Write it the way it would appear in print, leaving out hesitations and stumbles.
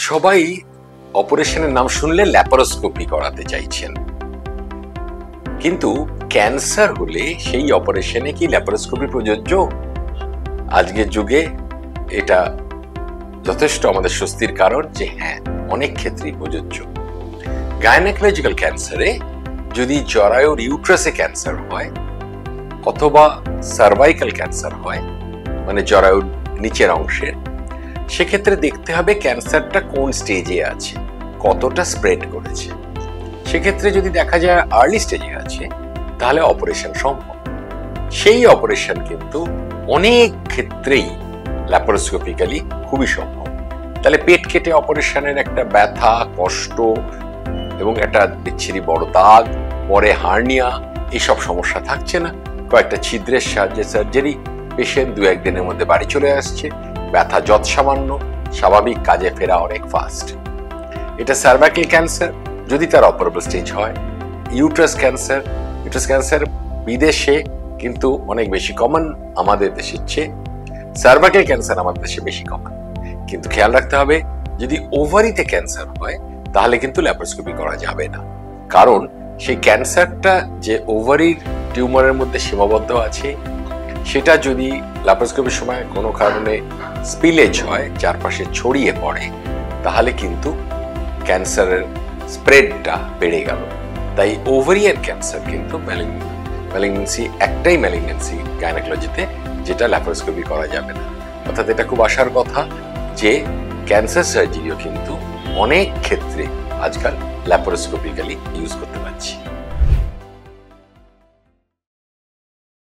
সবাই অপারেশনের নাম শুনলে ল্যাপারোস্কোপি করাতে চাইছেন, কিন্তু ক্যান্সার হলে সেই অপারেশনে কি ল্যাপারোস্কোপি প্রযোজ্য? আজকের যুগে এটা যথেষ্ট আমাদের স্বস্তির কারণ যে হ্যাঁ, অনেক ক্ষেত্রেই প্রযোজ্য। গাইনোকোলজিক্যাল ক্যান্সারে যদি জরায়ুর ইউট্রাসে ক্যান্সার হয় অথবা সার্ভাইকাল ক্যান্সার হয়, মানে জরায়ুর নিচের অংশের, সেক্ষেত্রে দেখতে হবে ক্যান্সারটা কোন স্টেজে আছে, কতটা স্প্রেড করেছে। সেক্ষেত্রে যদি দেখা যায় আর্লি স্টেজে আছে, তাহলে অপারেশন সম্ভব। সেই অপারেশন কিন্তু অনেক ক্ষেত্রেই ল্যাপারোস্কোপিক্যালি খুবই সম্ভব। তাহলে পেট কেটে অপারেশনের একটা ব্যথা, কষ্ট এবং একটা বিচ্ছিরি বড় দাগ, পরে হার্নিয়া, এইসব সমস্যা থাকছে না। কয়েকটা ছিদ্রের সাহায্যে সার্জারি, পেশেন্ট 2-1 দিনের মধ্যে বাড়ি চলে আসছে, ব্যথা যৎসামান্য, স্বাভাবিক কাজে ফেরা অনেক ফাস্ট। এটা সার্ভাইকাল ক্যান্সার যদি তার অপারেবল স্টেজ হয়। ইউট্রাস ক্যান্সার বিদেশে কিন্তু অনেক বেশি কমন আমাদের দেশের চেয়ে। সার্ভাইকাল ক্যান্সার আমাদের দেশে বেশি কমন, কিন্তু খেয়াল রাখতে হবে যদি ওভারিতে ক্যান্সার হয় তাহলে কিন্তু ল্যাপারোস্কোপি করা যাবে না, কারণ সেই ক্যান্সারটা যে ওভারির টিউমারের মধ্যে সীমাবদ্ধ আছে, সেটা যদি ল্যাপারোস্কোপির সময় কোনো কারণে স্পিলেজ হয়, চারপাশে ছড়িয়ে পড়ে, তাহলে কিন্তু ক্যান্সারের স্প্রেডটা বেড়ে গেল। তাই ওভারিয়ান ক্যান্সার কিন্তু ম্যালিগন্যান্সি, একটাই ম্যালিগন্যান্সি গাইনোকোলজিতে যেটা ল্যাপারোস্কোপি করা যাবে না। অর্থাৎ এটা খুব আশার কথা যে ক্যান্সার সার্জারিও কিন্তু অনেক ক্ষেত্রে আজকাল ল্যাপারোস্কোপিক্যালি ইউজ করতে পারছি।